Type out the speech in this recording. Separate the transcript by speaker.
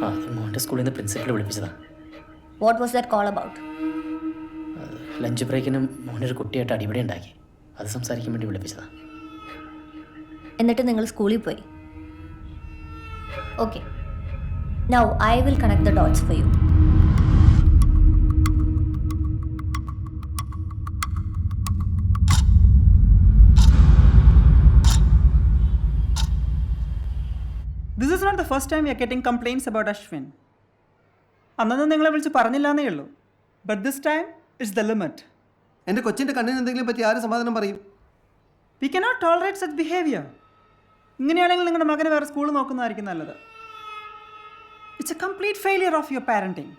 Speaker 1: ആ അത് മോൻ്റെ സ്കൂളിൽ നിന്ന് പ്രിൻസിപ്പൽ വിളിപ്പിച്ചതാണ്.
Speaker 2: What was that call about?
Speaker 1: Lunch ബ്രേക്കിനും മോനൊരു കുട്ടിയായിട്ട് അടിപിടി ഉണ്ടാക്കി. അത് സംസാരിക്കാൻ വേണ്ടി വിളിപ്പിച്ചതാണ്.
Speaker 2: എന്നിട്ട് നിങ്ങൾ സ്കൂളിൽ പോയി. Okay, now I will connect the dots for you.
Speaker 3: This is not the first time we are getting complaints about Ashwin. അന്നൊന്നും നിങ്ങളെ വിളിച്ച് പറഞ്ഞില്ലാന്നേ ഉള്ളൂ. But this time it's the limit.
Speaker 4: എൻ്റെ കൊച്ചിൻ്റെ കണ്ണിന് എന്തെങ്കിലും പറ്റി ആര് സമാധാനം പറയും?
Speaker 3: We cannot tolerate such behaviour. ഇങ്ങനെയാണെങ്കിൽ നിങ്ങളുടെ മകന് വേറെ സ്കൂൾ നോക്കുന്നതായിരിക്കും നല്ലത്. It's A complete failure of your parenting.